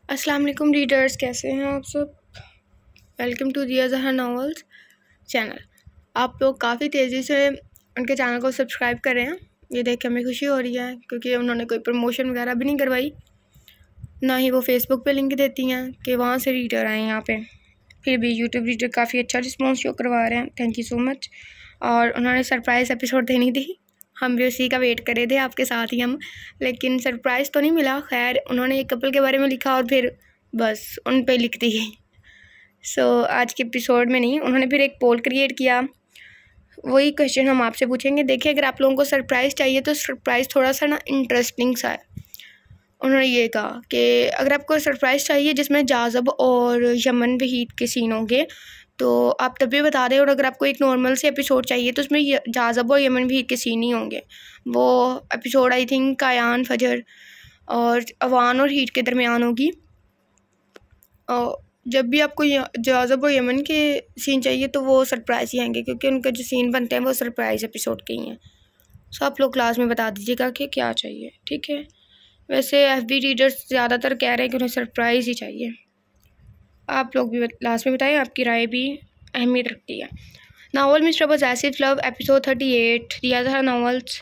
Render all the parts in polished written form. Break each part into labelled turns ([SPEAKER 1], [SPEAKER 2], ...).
[SPEAKER 1] अस्सलाम वालेकुम रीडर्स, कैसे हैं आप सब। वेलकम टू दिया जहां नॉवेल्स चैनल। आप लोग काफ़ी तेज़ी से उनके चैनल को सब्सक्राइब कर रहे हैं, ये देख के हमें खुशी हो रही है क्योंकि उन्होंने कोई प्रमोशन वगैरह भी नहीं करवाई, ना ही वो फेसबुक पे लिंक देती हैं कि वहाँ से रीडर आए यहाँ पे। फिर भी यूट्यूब रीडर काफ़ी अच्छा रिस्पॉन्स शो करवा रहे हैं, थैंक यू सो मच। और उन्होंने सरप्राइज़ एपिसोड देनी थी, हम भी उसी का वेट कर रहे थे आपके साथ ही हम, लेकिन सरप्राइज़ तो नहीं मिला। खैर, उन्होंने एक कपल के बारे में लिखा और फिर बस उन पे लिख दी गई। आज के एपिसोड में नहीं, उन्होंने फिर एक पोल क्रिएट किया, वही क्वेश्चन हम आपसे पूछेंगे। देखिए, अगर आप लोगों को सरप्राइज़ चाहिए तो सरप्राइज़ थोड़ा सा ना इंटरेस्टिंग सा है। उन्होंने ये कहा कि अगर आपको सरप्राइज़ चाहिए जिसमें जाज़ब और यमन वहीद के सीन होंगे तो आप तभी बता दें, और अगर आपको एक नॉर्मल से एपिसोड चाहिए तो उसमें जाज़ब और यमन वहीद के सीन ही होंगे। वो एपिसोड आई थिंक कायान, फजर और अवान और हीट के दरमियान होगी। और जब भी आपको जाज़ब और यमन के सीन चाहिए तो वो सरप्राइज़ ही आएंगे, क्योंकि उनके जो सीन बनते हैं वो सरप्राइज़ एपिसोड के ही हैं। आप लोग क्लास में बता दीजिएगा कि क्या चाहिए, ठीक है। वैसे FB रीडर्स ज़्यादातर कह रहे हैं कि उन्हें सरप्राइज़ ही चाहिए। आप लोग भी लास्ट में बताएं, आपकी राय भी अहमियत रखती है। Novel mister possessive love episode 38 दिया था नावल्स।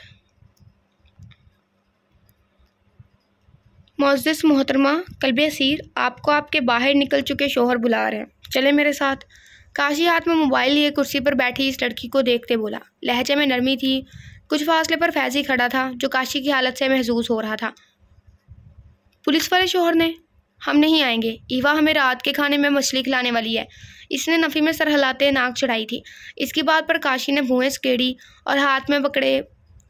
[SPEAKER 1] मोअज़्ज़िज़ मोहतरमा कल्बे असीर, आपको आपके बाहर निकल चुके शोहर बुला रहे हैं, चले मेरे साथ। काशी हाथ में मोबाइल लिए कुर्सी पर बैठी इस लड़की को देखते बोला। लहजे में नरमी थी। कुछ फासले पर फैज़ी खड़ा था जो काशी की हालत से महसूस हो रहा था। पुलिस वाले शोहर ने, हम नहीं आएंगे, ईवा हमें रात के खाने में मछली खिलाने वाली है। इसने नफ़ी में सर हिलाते नाक चढ़ाई थी। इसकी बात पर काशी ने भुएं स्केड़ी और हाथ में पकड़े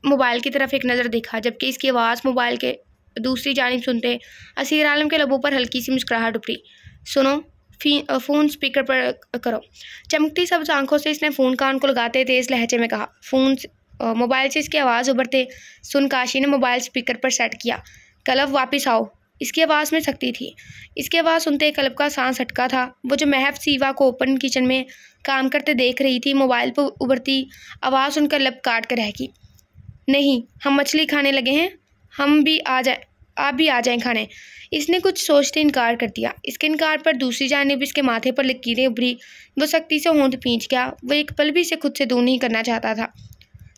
[SPEAKER 1] मोबाइल की तरफ एक नज़र देखा, जबकि इसकी आवाज़ मोबाइल के दूसरी जानिब सुनते असीर आलम के लबों पर हल्की सी मुस्कुराहट उभरी। सुनो, फ़ोन स्पीकर पर करो। चमकती सब्ज आंखों से इसने फ़ोन कान को लगाते तेज़ लहजे में कहा। मोबाइल से इसकी आवाज़ उभरते सुन काशी ने मोबाइल स्पीकर पर सेट किया। कलब वापस आओ, इसकी आवाज़ में सख्ती थी। इसकी आवाज़ सुनते कलब का सांस हटका था। वो जो महफ सीवा को ओपन किचन में काम करते देख रही थी, मोबाइल पर उभरती आवाज़ सुनकर लब काट कर रह गई। नहीं, हम मछली खाने लगे हैं, हम भी आ जाए, आप भी आ जाएं खाने। इसने कुछ सोचते इनकार कर दिया। इसके इनकार पर दूसरी जानिब इसके माथे पर लकीरें उभरी। वो सख्ती से होंठ पींच गया। वो एक पल भी इसे खुद से दूर नहीं करना चाहता था।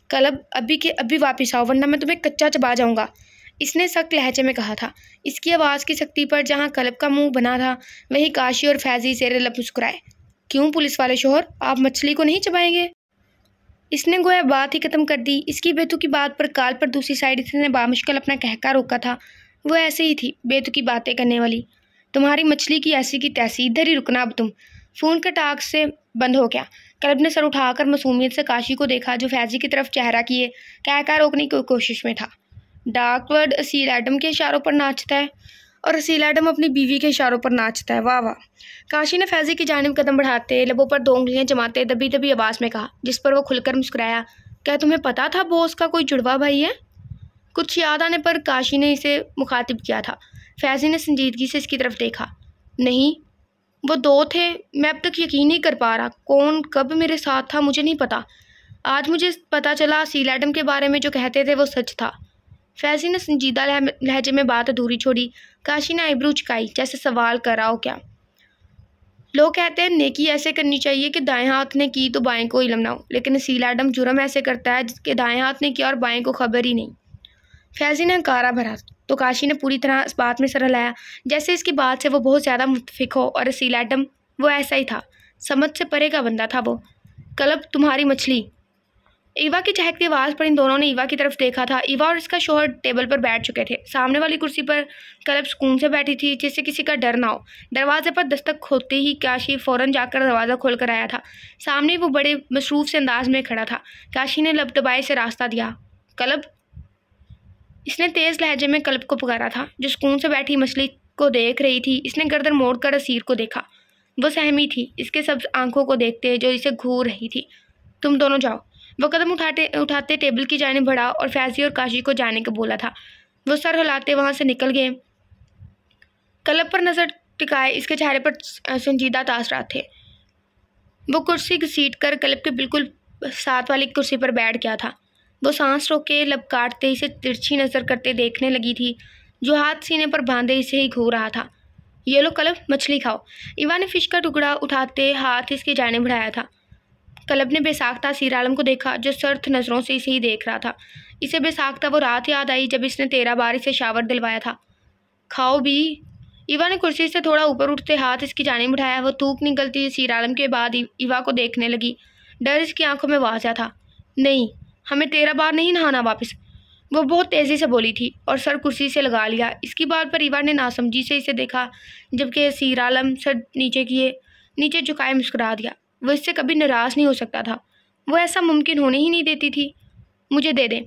[SPEAKER 1] कलब, अभी के अभी वापस आओ वरना मैं तुम्हें कच्चा चबा जाऊंगा, इसने सख्त लहजे में कहा था। इसकी आवाज़ की सख्ती पर जहाँ कलब का मुंह बना था वहीं काशी और फैज़ी ज़ेरे लब मुस्कुराए। क्यों पुलिस वाले शोहर, आप मछली को नहीं चबाएंगे? इसने गोया बात ही खत्म कर दी। इसकी बेतुकी बात पर काल पर दूसरी साइड इसने बामुश्किल अपना कहका रोका था। वो ऐसे ही थी, बेतुकी बातें करने वाली। तुम्हारी मछली की ऐसी की तैसी, इधर ही रुकना अब तुम। फ़ोन का टाक से बंद हो गया। कलब ने सर उठाकर मासूमियत से काशी को देखा, जो फैज़ी की तरफ चेहरा किए कहका रोकने की कोशिश में था। डार्कवर्ड असील एडम के इशारों पर नाचता है और असील एडम अपनी बीवी के इशारों पर नाचता है, वाह वाह। काशी ने फैज़ी की जानिब कदम बढ़ाते लबों पर दो उंगलियां जमाते दबी दबी आवाज़ में कहा, जिस पर वो खुलकर मुस्कुराया। क्या तुम्हें पता था बॉस का कोई जुड़वा भाई है? कुछ याद आने पर काशी ने इसे मुखातिब किया था। फैज़ी ने संजीदगी से इसकी तरफ देखा। नहीं, वो दो थे, मैं अब तक यकीन नहीं कर पा रहा, कौन कब मेरे साथ था मुझे नहीं पता। आज मुझे पता चला असील एडम के बारे में जो कहते थे वो सच था। फैज़ी ने संजीदा लहजे में बात अधूरी छोड़ी। काशी ने आईब्रो चुकाई, जैसे सवाल कर रहा हो क्या। लोग कहते हैं नेकी ऐसे करनी चाहिए कि दाएं हाथ ने की तो बाएं को इल्म ना हो, लेकिन असील एडम जुर्म ऐसे करता है जिसके दाएं हाथ ने किया और बाएं को खबर ही नहीं। फैज़ी ने हंकारा भरा तो काशी ने पूरी तरह इस बात में सर हिलाया, जैसे इसकी बात से वो बहुत ज़्यादा मुतफिक हो। और असील एडम वो ऐसा ही था, समझ से परे का बंदा था वो। कलब, तुम्हारी मछली। ईवा की चहकती आवाज़ पर इन दोनों ने ईवा की तरफ देखा था। ईवा और इसका शौहर टेबल पर बैठ चुके थे। सामने वाली कुर्सी पर कलब सुकून से बैठी थी, जिससे किसी का डर ना हो। दरवाजे पर दस्तक होते ही काशी फ़ौरन जाकर दरवाज़ा खोल कर आया था। सामने वो बड़े मसरूफ़ से अंदाज में खड़ा था। काशी ने लब दबाए से रास्ता दिया। कलब, इसने तेज़ लहजे में कलब को पुकारा था, जो सुकून से बैठी मछली को देख रही थी। इसने गर्दन मोड़कर असीर को देखा। वो सहमी थी इसके सब आंखों को देखते जो इसे घूर रही थी। तुम दोनों जाओ। वो कदम उठाते टेबल की जानिब बढ़ा और फैज़ी और काशी को जाने को बोला था। वो सर हिलाते वहाँ से निकल गए। कलब पर नज़र टिकाए इसके चेहरे पर संजीदा तासरात थे। वो कुर्सी घसीट कर कलब के बिल्कुल साथ वाली कुर्सी पर बैठ गया था। वो सांस रोके लब काटते इसे तिरछी नज़र करते देखने लगी थी, जो हाथ सीने पर बांधे इसे ही घूर रहा था। ये लो कलब, मछली खाओ। ईवा ने फिश का टुकड़ा उठाते हाथ इसकी जानिब बढ़ाया था। कलब ने बेसाख्ता सीर आलम को देखा, जो सर्द नज़रों से इसे ही देख रहा था। इसे बेसाख्ता वो रात याद आई जब इसने 13 बार इसे शावर दिलवाया था। खाओ भी। ईवा ने कुर्सी से थोड़ा ऊपर उठते हाथ इसकी जानिब बढ़ाया। वो थूक निकलती सीर आलम के बाद ईवा को देखने लगी। डर इसकी आंखों में वाज़ा था। नहीं, हमें 13 बार नहीं नहाना वापस, वो बहुत तेज़ी से बोली थी और सर कुर्सी से लगा लिया। इसकी बात पर ईवा ने नासमझी से इसे देखा, जबकि सीर आलम सर नीचे झुकाए मुस्कुरा दिया। वो इससे कभी नाराज़ नहीं हो सकता था, वो ऐसा मुमकिन होने ही नहीं देती थी। मुझे दे दें।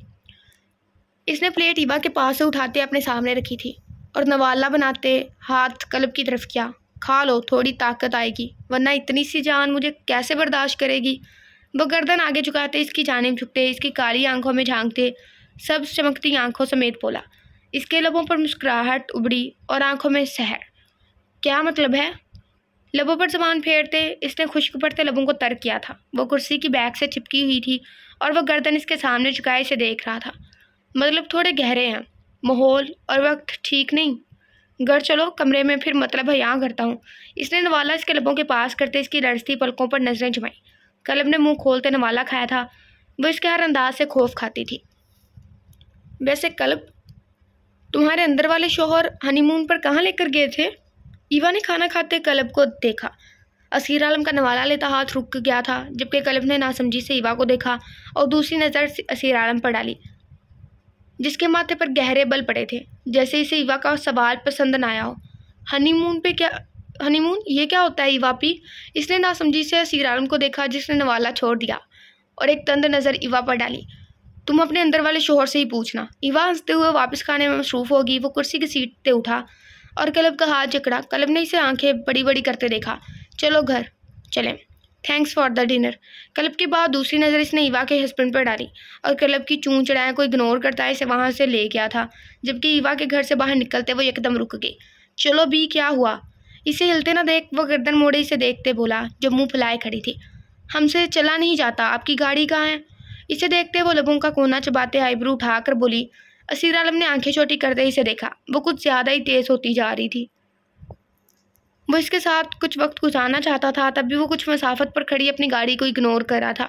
[SPEAKER 1] इसने प्लेट ईवा के पास से उठाते अपने सामने रखी थी और नवाला बनाते हाथ कलब की तरफ किया। खा लो, थोड़ी ताकत आएगी, वरना इतनी सी जान मुझे कैसे बर्दाश्त करेगी। वो गर्दन आगे झुकाते इसकी जानिब झुकते, इसकी काली आंखों में झांकते, सब चमकती आंखों समेत बोला। इसके लबों पर मुस्कुराहट उभरी और आंखों में सहर। क्या मतलब है? लबों पर जबान फेरते इसने खुश्क पड़ते लबों को तर्क किया था। वो कुर्सी की बैक से चिपकी हुई थी और वह गर्दन इसके सामने झुकाए इसे देख रहा था। मतलब थोड़े गहरे हैं, माहौल और वक्त ठीक नहीं। घर चलो कमरे में, फिर मतलब है यहाँ करता हूँ। इसने नवाला इसके लबों के पास करते इसकी लड़ती पलकों पर नजरें जमाई। कलब ने मुंह खोलते नवाला खाया था। वो इसके हर अंदाज से खौफ खाती थी। वैसे कलब, तुम्हारे अंदर वाले शौहर हनीमून पर कहाँ लेकर गए थे? ईवा ने खाना खाते कलब को देखा। असीर आलम का नवाला लेता हाथ रुक गया था, जबकि कलब ने नासमझी से ईवा को देखा और दूसरी नज़र असीर आलम पर डाली, जिसके माथे पर गहरे बल पड़े थे, जैसे इसे ईवा का सवाल पसंद न आया हो। हनीमून पे क्या? हनीमून ये क्या होता है ईवा पी? इसने नासमझी से असीर आलम को देखा, जिसने नवाला छोड़ दिया और एक तंद नज़र ईवा पर डाली। तुम अपने अंदर वाले शोहर से ही पूछना। ईवा हंसते हुए वापस खाने में मसरूफ़ होगी। वो कुर्सी की सीट से उठा और कलब का हाथ जकड़ा। कलब ने इसे आंखें बड़ी बड़ी करते देखा। चलो घर चलें, thanks for the dinner. Club के बाद दूसरी नज़र इसने ईवा के हस्बैंड पर डाली और कलब की चूं चढ़ाए को इग्नोर करता इसे वहाँ से ले गया था, जबकि ईवा के घर से बाहर निकलते वो एकदम रुक गई। चलो भी, क्या हुआ? इसे हिलते ना देख वो गर्दन मोड़े इसे देखते बोला, जो मुँह फुलाए खड़ी थी। हमसे चला नहीं जाता, आपकी गाड़ी कहाँ है? इसे देखते वो लबों का कोना चबाते आईब्रो उठाकर बोली। असीर आलम ने आंखें छोटी करते इसे देखा। वो कुछ ज़्यादा ही तेज़ होती जा रही थी। वो इसके साथ कुछ वक्त गुजारना चाहता था, तब भी वो कुछ मसाफत पर खड़ी अपनी गाड़ी को इग्नोर कर रहा था।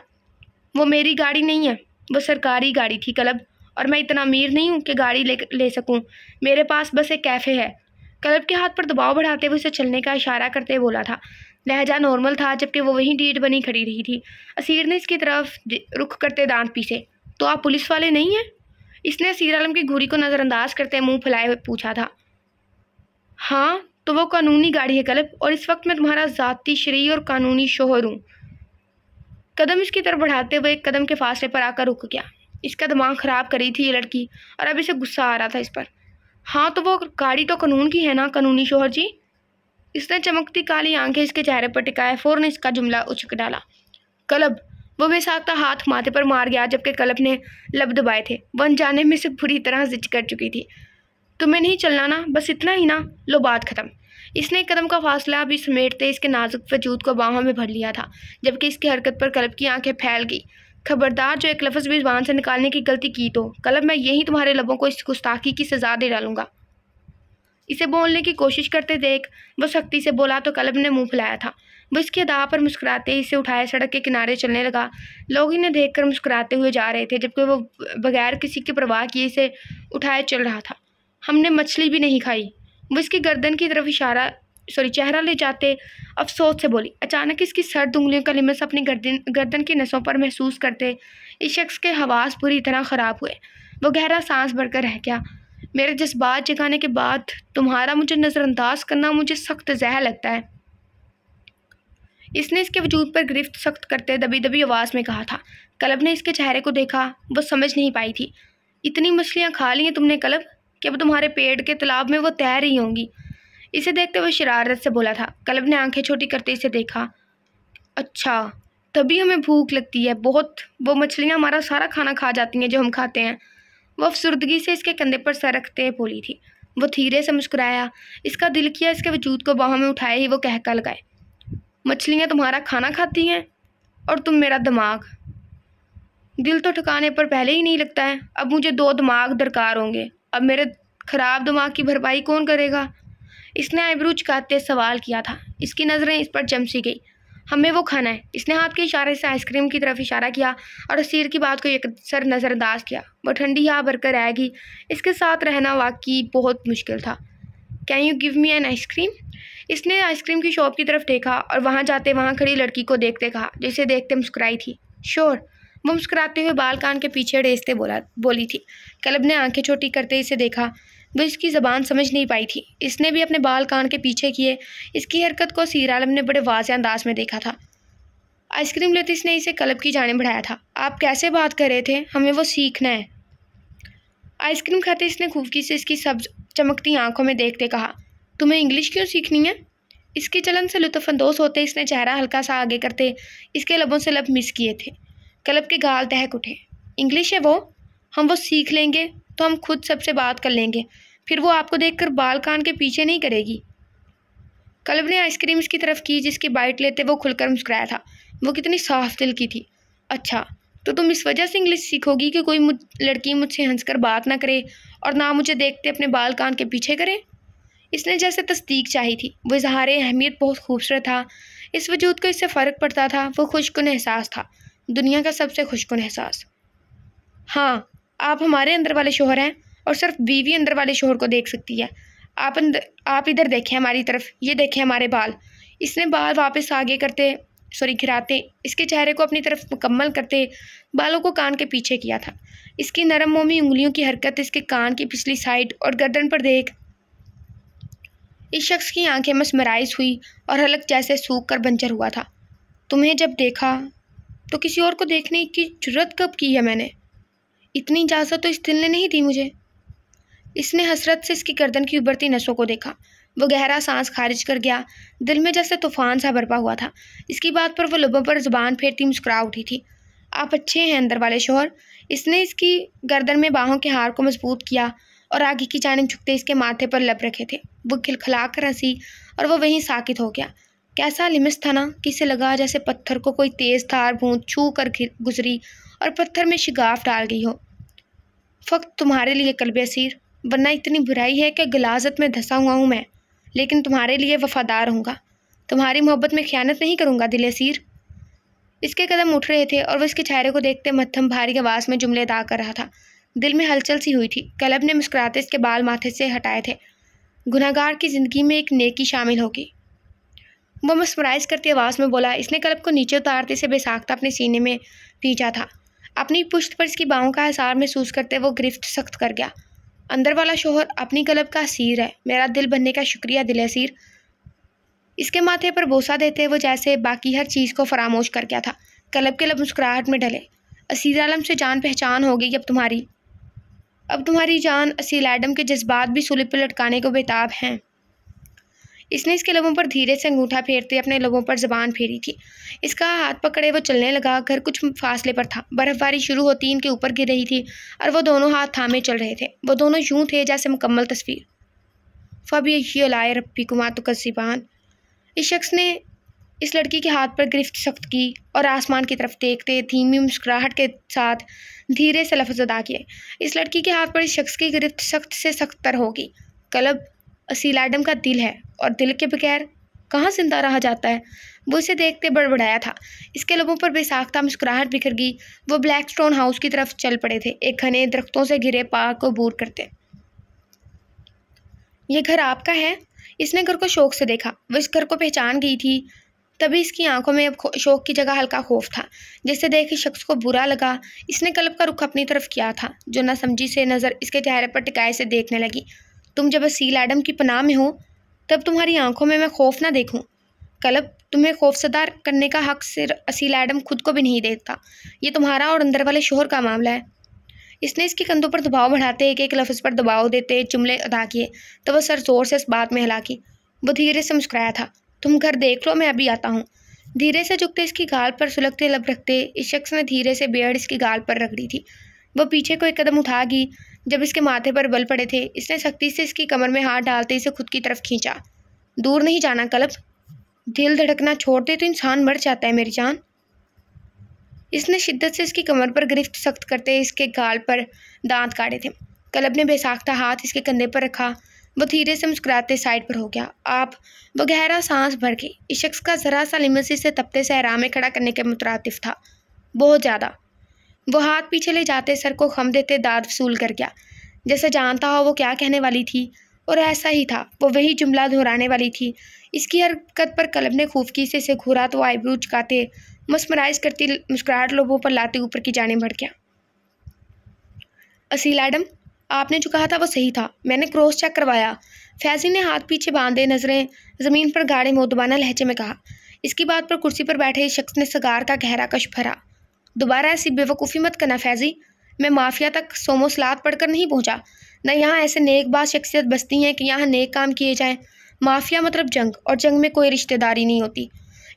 [SPEAKER 1] वो मेरी गाड़ी नहीं है, वो सरकारी गाड़ी थी कलब, और मैं इतना अमीर नहीं हूँ कि गाड़ी ले सकूँ। मेरे पास बस एक कैफ़े है। कलब के हाथ पर दबाव बढ़ाते हुए उसे चलने का इशारा करते बोला था। लहजा नॉर्मल था, जबकि वो वहीं डीठ बनी खड़ी रही थी। असीर ने इसकी तरफ रुख करते दांत पीसे। तो आप पुलिस वाले नहीं हैं? इसने असीर आलम की घूरी को नज़रअंदाज करते मुंह फैलाए हुए पूछा था। हाँ, तो वो कानूनी गाड़ी है कलब, और इस वक्त मैं तुम्हारा ज़ाती शरई और कानूनी शोहर हूँ। कदम इसकी तरफ बढ़ाते हुए एक कदम के फासले पर आकर रुक गया। इसका दिमाग ख़राब करी थी ये लड़की, और अब इसे गुस्सा आ रहा था इस पर। हाँ, तो वो गाड़ी तो कानून की है ना, कानूनी शोहर जी? इसने चमकती काली आंखें इसके चेहरे पर टिकाए फ़ौरन इसका जुमला उछक डाला। कलब, वो बेसाख्ता हाथ माथे पर मार गया, जबकि कलब ने लब दबाए थे। वो अनजाने में से बुरी तरह जिद कर चुकी थी। तुम्हें नहीं चलना ना, बस इतना ही ना? लो बात ख़त्म। इसने एक कदम का फासला भी समेटते इसके नाजुक वजूद को बाहों में भर लिया था, जबकि इसकी हरकत पर कलब की आंखें फैल गई। खबरदार, जो एक लफ्ज़ भी ज़ुबान से निकालने की गलती की तो कलब, मैं यही तुम्हारे लबों को इस गुस्ताखी की सज़ा दे डालूंगा। इसे बोलने की कोशिश करते देख वो सख्ती से बोला तो कलब ने मुंह फुलाया था। वो इसकी अदा पर मुस्कुराते इसे उठाए सड़क के किनारे चलने लगा। लोग इन्हें देखकर मुस्कुराते हुए जा रहे थे, जबकि वो बगैर किसी की परवाह किए इसे उठाए चल रहा था। हमने मछली भी नहीं खाई। वो इसकी गर्दन की तरफ चेहरा ले जाते अफसोस से बोली। अचानक इसकी सर्द उंगलियों का लिमस अपनी गर्दन की नसों पर महसूस करते इस शख्स के हवास बुरी तरह ख़राब हुए। वो गहरा सांस भरकर रह गया। मेरे जज्बात जगाने के बाद तुम्हारा मुझे नज़रअंदाज करना मुझे सख्त जहर लगता है। इसने इसके वजूद पर गिरफ्त सख्त करते दबी दबी आवाज़ में कहा था। कलब ने इसके चेहरे को देखा। वो समझ नहीं पाई थी। इतनी मछलियाँ खा ली हैं तुमने कलब, कि अब तुम्हारे पेट के तालाब में वो तैर रही होंगी। इसे देखते हुए शरारत से बोला था। कलब ने आंखें छोटी करते इसे देखा। अच्छा, तभी हमें भूख लगती है बहुत। वो मछलियाँ हमारा सारा खाना खा जाती हैं जो हम खाते हैं। वो अफसुर्दगी से इसके कंधे पर सर रखते बोली थी। वो धीरे से मुस्कुराया। इसका दिल किया इसके वजूद को बाहों में उठाए ही वो कहका लगाए, मछलियाँ तुम्हारा खाना खाती हैं और तुम मेरा दिमाग। दिल तो ठिकाने पर पहले ही नहीं लगता है। अब मुझे 2 दिमाग दरकार होंगे। अब मेरे ख़राब दिमाग की भरपाई कौन करेगा? इसने आईब्रू झुकाते सवाल किया था। इसकी नज़रें इस पर जम सी गई। हमें वो खाना है। इसने हाथ के इशारे से आइसक्रीम की तरफ इशारा किया और असीर की बात को यकसर नज़रअंदाज किया। वो ठंडी हवा भरकर आएगी। इसके साथ रहना वाकई बहुत मुश्किल था। Can you give me an ice cream? इसने आइसक्रीम की शॉप की तरफ देखा और वहाँ जाते वहाँ खड़ी लड़की को देखते कहा, जिसे देखते मुस्कुराई थी। श्योर, वो मुस्कुराते हुए बाल कान के पीछे डेसते बोली थी। कलब ने आंखें छोटी करते इसे देखा। वो इसकी ज़बान समझ नहीं पाई थी। इसने भी अपने बाल कान के पीछे किए। इसकी हरकत को असीर आलम ने बड़े वाज़ेह अंदाज में देखा था। आइसक्रीम लेते इसने इसे कलब की जाने बढ़ाया था। आप कैसे बात कर रहे थे? हमें वो सीखना है। आइसक्रीम खाते इसने खूबकी से इसकी सब्ज चमकती आंखों में देखते कहा, तुम्हें इंग्लिश क्यों सीखनी है? इसकी चलन से लुत्फ़अंदोज़ होते इसने चेहरा हल्का सा आगे करते इसके लबों से लब मिस किए थे। कलब के गाल दहक उठे। इंग्लिश है वो? हम वो सीख लेंगे तो हम खुद सबसे बात कर लेंगे। फिर वो आपको देखकर बाल कान के पीछे नहीं करेगी। कलब ने आइसक्रीम इसकी तरफ की, जिसकी बाइट लेते वो खुलकर मुस्कुराया था। वो कितनी साफ दिल की थी। अच्छा, तो तुम इस वजह से इंग्लिश सीखोगी कि कोई लड़की मुझसे हंसकर बात ना करे और ना मुझे देखते अपने बाल कान के पीछे करे? इसने जैसे तस्दीक चाही थी। वो इजहार अहमियत बहुत खूबसूरत था। इस वजूद को इससे फ़र्क पड़ता था। वो खुशकुन एहसास था, दुनिया का सबसे खुशकुन एहसास। हाँ, आप हमारे अंदर वाले शोहर हैं और सिर्फ बीवी अंदर वाले शोहर को देख सकती है। आप इधर देखें हमारी तरफ, ये देखें हमारे बाल। इसने बाल वापस आगे करते घिराते इसके चेहरे को अपनी तरफ मुकम्मल करते बालों को कान के पीछे किया था। इसकी नरम मोमी उंगलियों की हरकत इसके कान की पिछली साइड और गर्दन पर देख इस शख्स की आंखें मसमराइज हुई और हलक जैसे सूख कर बंजर हुआ था। तुम्हें जब देखा तो किसी और को देखने की जुर्रत कब की है मैंने? इतनी इजाज़त तो इस दिल ने नहीं दी मुझे। इसने हसरत से इसकी गर्दन की उभरती नसों को देखा। वो गहरा सांस खारिज कर गया। दिल में जैसे तूफान सा बरपा हुआ था। इसकी बात पर वो लबों पर ज़ुबान फेरती मुस्कुरा उठी थी। आप अच्छे हैं अंदर वाले शोहर। इसने इसकी गर्दन में बाहों के हार को मजबूत किया और आगे की जानिब झुकते इसके माथे पर लब रखे थे। वो खिलखिला कर हंसी और वो वहीं साकित हो गया। कैसा लिमिस था ना कि इसे लगा जैसे पत्थर को कोई तेज़ धार बूंद छू कर गुजरी और पत्थर में शिगाफ डाल गई हो। फ़क्त तुम्हारे लिए कल्बे असीर, वरना इतनी बुराई है कि गलाजत में धंसा हुआ हूँ मैं, लेकिन तुम्हारे लिए वफ़ादार रहूँगा। तुम्हारी मोहब्बत में ख़यानत नहीं करूँगा दिल असीर। इसके कदम उठ रहे थे और वह इसके चेहरे को देखते मध्यम भारी आवाज़ में जुमले अदा कर रहा था। दिल में हलचल सी हुई थी। कलब ने मुस्कुराते इसके बाल माथे से हटाए थे। गुनहगार की ज़िंदगी में एक नेकी शामिल होगी, वो मस्मराइज करती आवाज़ में बोला। इसने कलब को नीचे उतारते से बेसाख्ता अपने सीने में पींचा था। अपनी पुश्त पर इसकी बाहों का एहसार महसूस करते वो गिरफ्त सख्त कर गया। अंदर वाला शोहर अपनी कलब का असीर है। मेरा दिल बनने का शुक्रिया दिल असीर। इसके माथे पर बोसा देते वो जैसे बाकी हर चीज़ को फरामोश कर गया था। कलब के लब मुस्कुराहट में ढले। असीर आलम से जान पहचान हो गई अब तुम्हारी जान असील एडम के जज्बात भी सूली पर लटकाने को बेताब हैं। इसने इसके लबों पर धीरे से अंगूठा फेरते अपने लबों पर ज़बान फेरी थी। इसका हाथ पकड़े वो चलने लगा। घर कुछ फासले पर था। बर्फ़बारी शुरू होती इनके ऊपर गिर रही थी और वो दोनों हाथ थामे चल रहे थे। वो दोनों यूँ थे जैसे मुकम्मल तस्वीर। फ़बी लाए रब्बी कुमा तुकज़्ज़िबान। इस शख्स ने इस लड़की के हाथ पर गिरफ्त सख्त की और आसमान की तरफ देखते धीमी मुस्कुराहट के साथ धीरे से लफ्ज़ अदा किए। इस लड़की के हाथ पर इस शख्स की गिरफ्त सख्त से सख्त तर होगी। कलब असील एडम का दिल है और दिल के बगैर कहाँ जिंदा रहा जाता है। वो इसे देखते बड़बड़ाया था। इसके लबों पर बेसाख्ता मुस्कुराहट बिखर गई। वो ब्लैक स्टोन हाउस की तरफ चल पड़े थे, एक घने दरख्तों से घिरे पार्क को बूर करते। ये घर आपका है? इसने घर को शौक से देखा। वो इस घर को पहचान गई थी। तभी इसकी आंखों में अब शौक की जगह हल्का खौफ था, जिससे देख इस शख्स को बुरा लगा। इसने कलब का रुख अपनी तरफ किया था, जो ना समझी से नज़र इसके चेहरे पर टिकाए से देखने लगी। तुम जब असील एडम की पनाह में हो तब तुम्हारी आंखों में मैं खौफ ना देखूं। कलब, तुम्हें खौफसदा करने का हक सिर्फ असील एडम खुद को भी नहीं देता। ये तुम्हारा और अंदर वाले शोहर का मामला है। इसने इसके कंधों पर दबाव बढ़ाते एक एक लफ्ज़ पर दबाव देते जुमले अदा किए। तो वह सर जोर से इस बात में हिला की। वो धीरे से मुस्कुराया था। तुम घर देख लो, मैं अभी आता हूँ। धीरे से झुकते इसकी गाल पर सुलगते लब रखते इस शख्स ने धीरे से बेड़ इसकी गाल पर रगड़ी थी। वह पीछे को एक कदम उठा गई। जब इसके माथे पर बल पड़े थे, इसने सख्ती से इसकी कमर में हाथ डालते इसे खुद की तरफ खींचा। दूर नहीं जाना कलब, दिल धड़कना छोड़ दे तो इंसान मर जाता है मेरी जान। इसने शिद्दत से इसकी कमर पर गिरफ्त सख्त करते इसके गाल पर दांत काटे थे। कलब ने बेसाख्ता हाथ इसके कंधे पर रखा। वो धीरे से मुस्कुराते साइड पर हो गया। आप? वो गहरा सांस भर के इस शख्स का ज़रा सा लिमसी से तपते सहरा में खड़ा करने के मुतरातिफ था, बहुत ज़्यादा। वो हाथ पीछे ले जाते सर को खम देते दाद वसूल कर गया, जैसे जानता हो वो क्या कहने वाली थी। और ऐसा ही था, वो वही जुमला दोहराने वाली थी। इसकी हरकत पर कलब ने खूफकी से घूरा तो आईब्रो चुकाते मस्मराइज करती मुस्कुराहट लोगों पर लाते ऊपर की जाने बढ़ गया। असील एडम, आपने जो कहा था वो सही था, मैंने क्रॉस चेक करवाया। फैजी ने हाथ पीछे बांधे नजरें ज़मीन पर गाड़े मोदबाना लहजे में कहा। इसकी बात पर कुर्सी पर बैठे इस शख्स ने सगार का गहरा कश भरा। दोबारा ऐसी बेवकूफ़ी मत करना फैजी, मैं माफिया तक सोमो सलात पढ़कर नहीं पहुंचा। न यहाँ ऐसे नेकबाज शख्सियत बसती हैं कि यहाँ नेक काम किए जाएं। माफिया मतलब जंग, और जंग में कोई रिश्तेदारी नहीं होती।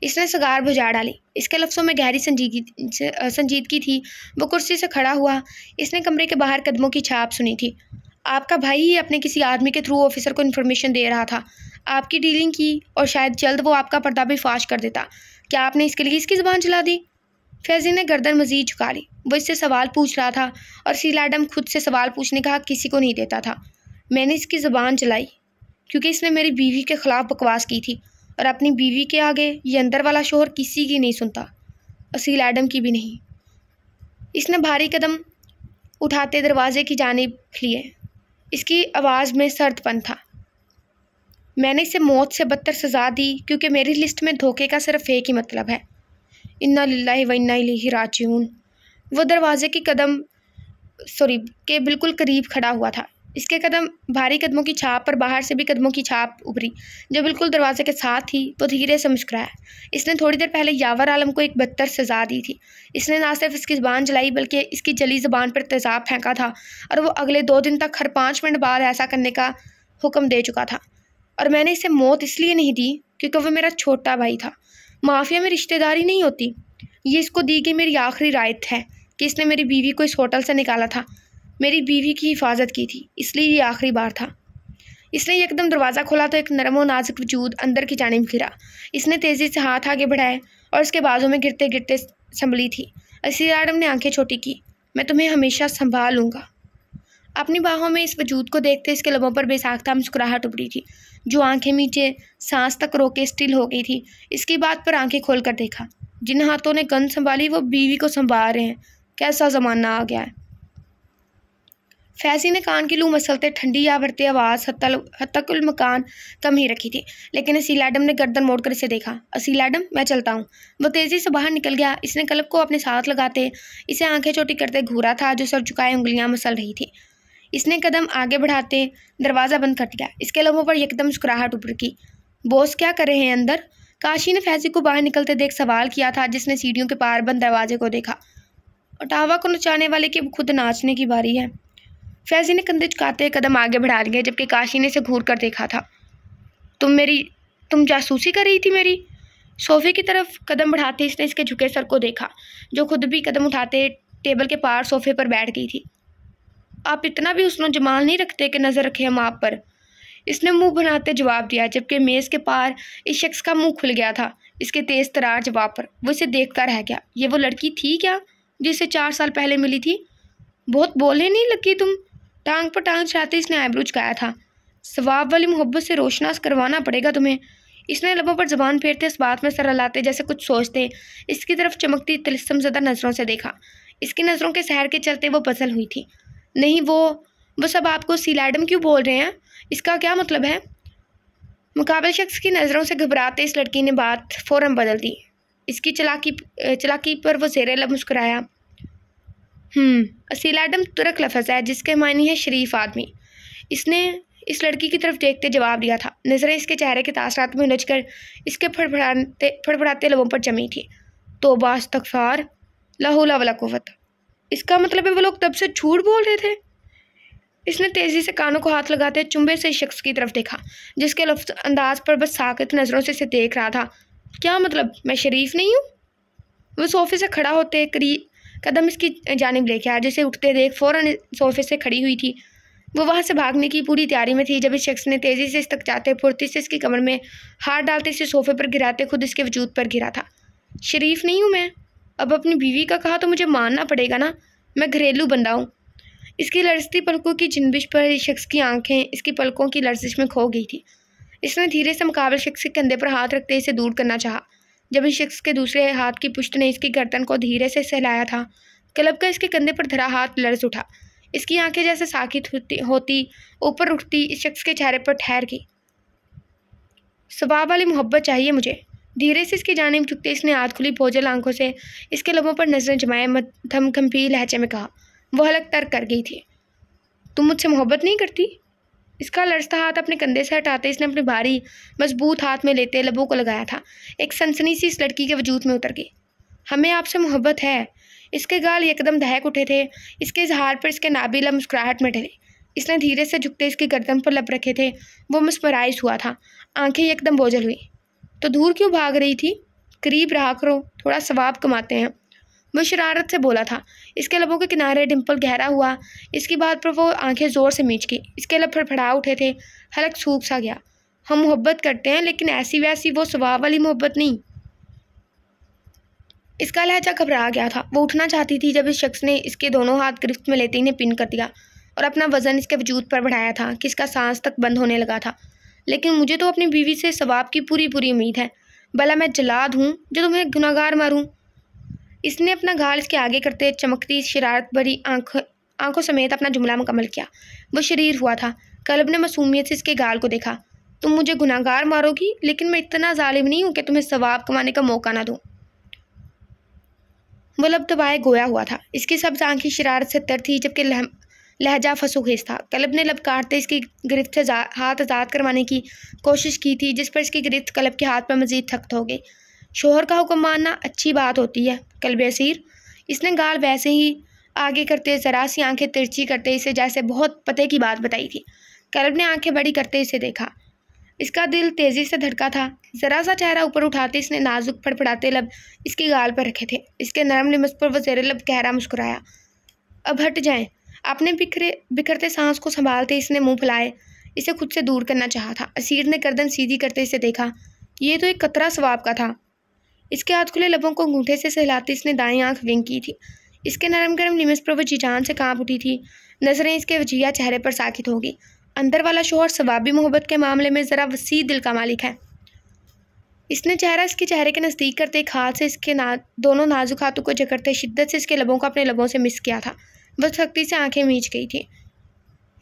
[SPEAKER 1] इसने सगार बुझा डाली। इसके लफ्ज़ों में गहरी संजीदगी थी। वो कुर्सी से खड़ा हुआ। इसने कमरे के बाहर कदमों की छाप सुनी थी। आपका भाई ही अपने किसी आदमी के थ्रू ऑफिसर को इन्फॉर्मेशन दे रहा था, आपकी डीलिंग की, और शायद जल्द वो आपका पर्दा भी फाश कर देता। क्या आपने इसके लिए इसकी ज़ुबान चला दी? फैजी ने गर्दन मजीद झुका ली। वो इससे सवाल पूछ रहा था और सील एडम खुद से सवाल पूछने का हक किसी को नहीं देता था। मैंने इसकी ज़ुबान चलाई क्योंकि इसने मेरी बीवी के ख़िलाफ़ बकवास की थी, और अपनी बीवी के आगे ये अंदर वाला शोहर किसी की नहीं सुनता, असील एडम की भी नहीं। इसने भारी कदम उठाते दरवाजे की जानिब लिए। इसकी आवाज़ में सर्दपन था। मैंने इसे मौत से बदतर सज़ा दी क्योंकि मेरी लिस्ट में धोखे का सिर्फ एक ही मतलब है। इन्ना लिल्लाहि व इन्ना इलैहि राजिऊन। वो दरवाजे की के बिल्कुल करीब खड़ा हुआ था। इसके कदम भारी कदमों की छाप पर बाहर से भी कदमों की छाप उभरी जो बिल्कुल दरवाजे के साथ थी। वो धीरे से मुस्कुराया। इसने थोड़ी देर पहले यावर आलम को एक बदतर सज़ा दी थी। इसने ना सिर्फ इसकी ज़बान जलाई बल्कि इसकी जली ज़बान पर तेज़ाब फेंका था, और वो अगले 2 दिन तक हर 5 मिनट बाद ऐसा करने का हुक्म दे चुका था। और मैंने इसे मौत इसलिए नहीं दी क्योंकि वह मेरा छोटा भाई था। माफिया में रिश्तेदारी नहीं होती। ये इसको दी गई मेरी आखिरी रायत है कि इसने मेरी बीवी को इस होटल से निकाला था, मेरी बीवी की हिफाजत की थी, इसलिए ये आखिरी बार था। इसने एकदम दरवाज़ा खोला तो एक नरम और नाजुक वजूद अंदर की जानिब गिरा। इसने तेज़ी से हाथ आगे बढ़ाए और उसके बाजू में गिरते गिरते संभली थी। असील एडम ने आंखें छोटी की। मैं तुम्हें हमेशा संभाल लूँगा। अपनी बाहों में इस वजूद को देखते इसके लबों पर बेसाख्ता मुस्कुराहट उभरी थी, जो आंखें नीचे सांस तक रोके स्टिल हो गई थी। इसकी बात पर आंखें खोल कर देखा। जिन हाथों ने गन संभाली वो बीवी को संभाल रहे हैं। कैसा ज़माना आ गया है। फैजी ने कान की लू मसलते ठंडी या भरती आवाज़ हत्तकुल मकान कम ही रखी थी, लेकिन असील एडम ने गर्दन मोड़कर इसे देखा। असील एडम, मैं चलता हूँ। वो तेज़ी से बाहर निकल गया। इसने कलब को अपने साथ लगाते इसे आंखें छोटी करते घूरा था, जो सर झुकाए उंगलियाँ मसल रही थी। इसने कदम आगे बढ़ाते दरवाज़ा बंद कर दिया। इसके लोगों पर एकदम मुस्कुराहट उभर की। बॉस क्या कर रहे हैं अंदर? काशी ने फैजी को बाहर निकलते देख सवाल किया था, जिसने सीढ़ियों के पार बंद दरवाजे को देखा। ओटावा को नचाने वाले की खुद नाचने की बारी है। फैजी ने कंधे झुकाते कदम आगे बढ़ा लिए, जबकि काशी ने इसे घूर कर देखा था। तुम जासूसी कर रही थी मेरी? सोफे की तरफ कदम बढ़ाते इसने इसके झुके सर को देखा, जो खुद भी कदम उठाते टेबल के पार सोफे पर बैठ गई थी। आप इतना भी हुस्न जमाल नहीं रखते कि नज़र रखें हम आप पर, इसने मुंह बनाते जवाब दिया, जबकि मेज़ के पार इस शख्स का मुंह खुल गया था इसके तेज़ तरार जवाब पर। वो इसे देखता रह गया। ये वो लड़की थी क्या जिससे 4 साल पहले मिली थी? बहुत बोलने नहीं लगी तुम? टांग पर टांग चढ़ाते इसने आईब्रो झुकाया था। सवाब वाली मोहब्बत से रोशनास करवाना पड़ेगा तुम्हें। इसने लबों पर जबान फेरते इस बात में सर हिलाते जैसे कुछ सोचते इसकी तरफ चमकती तिलस्मज़दा नज़रों से देखा। इसकी नज़रों के सहर के चलते वो बदल हुई थी। नहीं, वो सब आपको सील एडम क्यों बोल रहे हैं? इसका क्या मतलब है? मुकाबिल शख्स की नज़रों से घबराते इस लड़की ने बात फ़ौरन बदल दी। इसकी चलाकी पर वो ज़ेरे लब मुस्कुराया। असील एडम तुरक लफ्ज़ है जिसके मायने है शरीफ आदमी। इसने इस लड़की की तरफ देखते जवाब दिया था। नज़रें इसके चेहरे के तासरात में उलझकर इसके फड़फड़ाते लबों पर जमी थी। तौबा इस्तग़फ़ार, ला हौला वला कुव्वत। इसका मतलब है वो लोग तब से झूठ बोल रहे थे। इसने तेज़ी से कानों को हाथ लगाते चुंबे से इस शख्स की तरफ देखा, जिसके लफ्ज़ अंदाज पर बस साकित नज़रों से इसे देख रहा था। क्या मतलब, मैं शरीफ नहीं हूँ? वो सोफे से खड़ा होते कदम इसकी जानिब लेके आया, जिसे उठते देख फ़ौरन सोफे से खड़ी हुई थी। वो वहाँ से भागने की पूरी तैयारी में थी जब इस शख्स ने तेज़ी से इस तक जाते फुर्ती से इसकी कमर में हाथ डालते इसे सोफे पर गिराते खुद इसके वजूद पर गिरा था। शरीफ नहीं हूँ मैं? अब अपनी बीवी का कहा तो मुझे मानना पड़ेगा ना। मैं घरेलू बंदा हूँ। इसकी लरजती पलकों की जिनबिश पर इस शख्स की आंखें इसकी पलकों की लर्जिश में खो गई थी। इसने धीरे से मुकाबले शख्स के कंधे पर हाथ रखते इसे दूर करना चाहा। जब इस शख्स के दूसरे हाथ की पुष्ट ने इसकी गर्दन को धीरे से सहलाया था, क्लब का इसके कंधे पर धरा हाथ लर्ज उठा। इसकी आंखें जैसे साकित होती ऊपर उठती इस शख्स के चेहरे पर ठहर गई। सवाब वाली मोहब्बत चाहिए मुझे। धीरे से इसकी जानिब झुकते इसने हाथ खुली बोझल आंखों से इसके लबों पर नजरें जमाए मध्यम गंभीर लहजे में कहा। वो हलक तर्क कर गई थी। तुम मुझसे मोहब्बत नहीं करती? इसका लड़ता हाथ अपने कंधे से हटाते इसने अपने भारी मजबूत हाथ में लेते लबों को लगाया था। एक सनसनी सी इस लड़की के वजूद में उतर गई। हमें आपसे मोहब्बत है। इसके गाल एकदम दहक उठे थे। इसके इजहार पर इसके नाबिला मुस्कुराहट में ढले। इसने धीरे से झुकते इसकी गर्दन पर लब रखे थे। वो मुस्मराइज हुआ था। आंखें एकदम बोझल हुई। तो दूर क्यों भाग रही थी? करीब रहा करो, थोड़ा सवाब कमाते हैं। वो शरारत से बोला था। इसके लबों के किनारे डिम्पल गहरा हुआ। इसकी बात पर वो आंखें ज़ोर से मींच गई। इसके लब फड़फड़ा उठे थे। हलक सूख सा गया। हम मोहब्बत करते हैं, लेकिन ऐसी वैसी वो सवाब वाली मोहब्बत नहीं। इसका लहजा घबरा गया था। वो उठना चाहती थी जब इस शख्स ने इसके दोनों हाथ गिरफ्त में लेते इन्हें पिन कर दिया और अपना वजन इसके वजूद पर बढ़ाया था कि इसका सांस तक बंद होने लगा था। लेकिन मुझे तो अपनी बीवी से सवाब की पूरी पूरी उम्मीद है। भला मैं जल्लाद हूँ जो तुम्हें गुनाहगार मारूँ? इसने अपना गाल इसके आगे करते चमकती शरारत भरी आंखों समेत अपना जुमला मुकम्मल किया। वो शरीर हुआ था। कल्ब ने मासूमियत से इसके गाल को देखा। तुम मुझे गुनाहगार मारोगी, लेकिन मैं इतना जालिम नहीं हूँ कि तुम्हें सवाब कमाने का मौका ना दूँ। वो लब दबाए गोया हुआ था। इसकी सब्ज आंखें शरारत से तर थी, जबकि लहजा फसूखेज था। कल्ब ने लब काटते इसकी गिरफ्त से हाथ आज़ाद करवाने की कोशिश की थी, जिस पर इसकी गिरफ्त कल्ब के हाथ पर मज़ीद सख्त हो गई। शोहर का हुक्म मानना अच्छी बात होती है कल्ब असीर। इसने गाल वैसे ही आगे करते ज़रा सी आंखें तिरछी करते इसे जैसे बहुत पते की बात बताई थी। कल्ब ने आंखें बड़ी करते इसे देखा। इसका दिल तेज़ी से धड़का था। ज़रा सा चेहरा ऊपर उठाते इसने नाजुक फड़फड़ाते लब इसकी गाल पर रखे थे। इसके नरम लिमस पर वो ज़ेरे लब गहरा मुस्कुराया। अब हट जाएं। आपने बिखरते सांस को संभालते इसने मुंह फैलाए इसे खुद से दूर करना चाहा था। असीर ने गर्दन सीधी करते इसे देखा। ये तो एक कतरा सवाब का था। इसके हाथ खुले लबों को अंगूठे से सहलाते इसने दाएं आंख विंग की थी। इसके नरम गरम लिमस पर वो जी जान से कांप उठी थी। नजरें इसके वजिया चेहरे पर साकित हो गई। अंदर वाला शोहर सवाबी मोहब्बत के मामले में ज़रा वसी दिल का मालिक है। इसने चेहरा इसके चेहरे के नज़दीक करते एक हाथ से इसके दोनों नाजुक हाथों को जकड़ते शिद्दत से इसके लबों को अपने लबों से मिस किया था। वह सख्ती से आंखें मींच गई थी।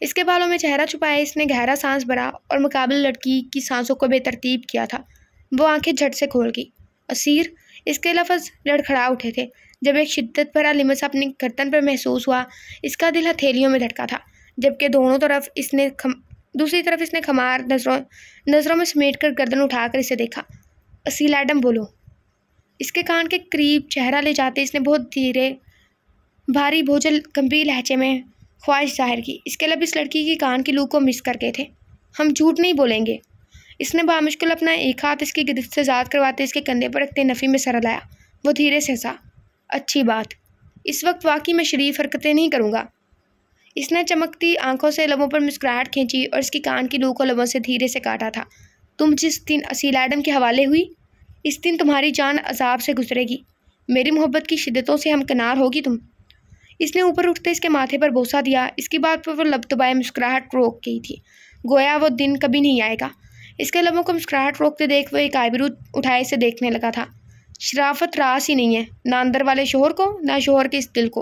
[SPEAKER 1] इसके बालों में चेहरा छुपाए इसने गहरा सांस भरा और मुकाबले लड़की की सांसों को बेतरतीब किया था। वो आंखें झट से खोल गई। असीर, इसके लफ्ज़ लड़खड़ा उठे थे। जब एक शिद्दत भरा लिमस अपनी गर्दन पर महसूस हुआ, इसका दिल हथेलियों में धड़का था, जबकि दूसरी तरफ इसने खमार नज़रों में समेट कर गर्दन उठाकर इसे देखा। असील एडम, बोलो। इसके कान के करीब चेहरा ले जाते इसने बहुत धीरे भारी भोजल गंभीर लहजे में ख्वाहिश जाहिर की। इसके लब इस लड़की की कान की लू को मिस कर गए थे। हम झूठ नहीं बोलेंगे। इसने बामुश्किल अपना एक हाथ इसकी गिरफ्त से आज़ाद करवाते इसके कंधे पर रखते नफ़ी में सर लाया। वो धीरे से हंसा। अच्छी बात। इस वक्त वाकई मैं शरीफ हरकतें नहीं करूँगा। इसने चमकती आंखों से लबों पर मुस्कुराहट खींची और इसकी कान की लू को लबों से धीरे से काटा था। तुम जिस दिन असील एडम के हवाले हुई, इस दिन तुम्हारी जान अजाब से गुजरेगी। मेरी मोहब्बत की शिद्दतों से हमकनार होगी तुम। इसने ऊपर उठते इसके माथे पर बोसा दिया। इसकी बात पर वो लब दबाए मुस्कुराहट रोक गई थी, गोया वो दिन कभी नहीं आएगा। इसके लबों को मुस्कुराहट रोकते देख वो एक आईब्रू उठाए इसे देखने लगा था। शराफत रास ही नहीं है, ना अंदर वाले शोहर को, ना शोहर के इस दिल को।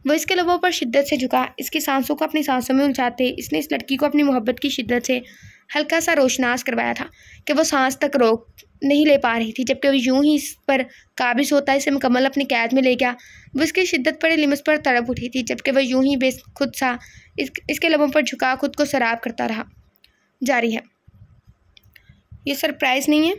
[SPEAKER 1] वो इसके लबों पर शिद्दत से झुका। इसकी सांसों को अपनी सांसों में उलझाते इसने इस लड़की को अपनी मोहब्बत की शिद्दत से हल्का सा रोशनास करवाया था कि वो सांस तक रोक नहीं ले पा रही थी, जबकि वो यूं ही इस पर काबिज होता इसे मुकम्मल अपनी कैद में ले गया। वो इसकी शिद्दत पर लिमस पर तड़प उठी थी, जबकि वह यूं ही बेखुद सा इसके लबों पर झुका खुद को सराब करता रहा। जारी है। ये सरप्राइज़ नहीं है।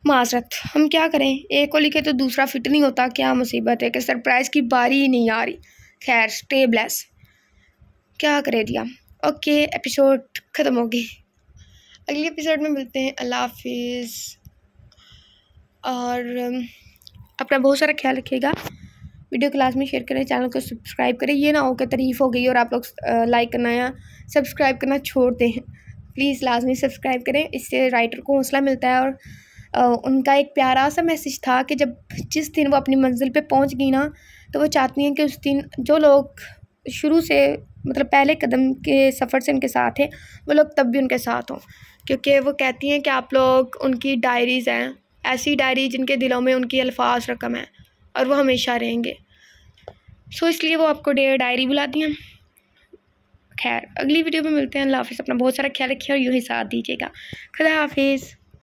[SPEAKER 1] माजरत, हम क्या करें, एक को लिखे तो दूसरा फिट नहीं होता। क्या मुसीबत है कि सरप्राइज़ की बारी ही नहीं आ रही। खैर, स्टे ब्लेस। क्या करे दिया। ओके, एपिसोड ख़त्म हो गई। अगले एपिसोड में मिलते हैं। अल्लाह हाफिज़। और अपना बहुत सारा ख्याल रखिएगा। वीडियो क्लास में शेयर करें, चैनल को सब्सक्राइब करें। ये ना हो कि तारीफ़ हो गई और आप लोग लाइक करना या सब्सक्राइब करना छोड़ दें। प्लीज़ लाजमी सब्सक्राइब करें, इससे राइटर को हौसला मिलता है। और उनका एक प्यारा सा मैसेज था कि जिस दिन वो अपनी मंजिल पे पहुंच गई ना, तो वो चाहती हैं कि उस दिन जो लोग शुरू से मतलब पहले कदम के सफ़र से उनके साथ थे, वो लोग तब भी उनके साथ हों, क्योंकि वो कहती हैं कि आप लोग उनकी डायरीज़ हैं, ऐसी डायरी जिनके दिलों में उनकी अल्फाज रकम है और वो हमेशा रहेंगे। सो इसलिए वो आपको डियर डायरी बुलाती हैं। खैर, अगली वीडियो में मिलते हैं। अल्लाह हाफ़िज़। अपना बहुत सारा ख्याल रखिए और यूँ ही साथ दीजिएगा। खुदा हाफ़िज़।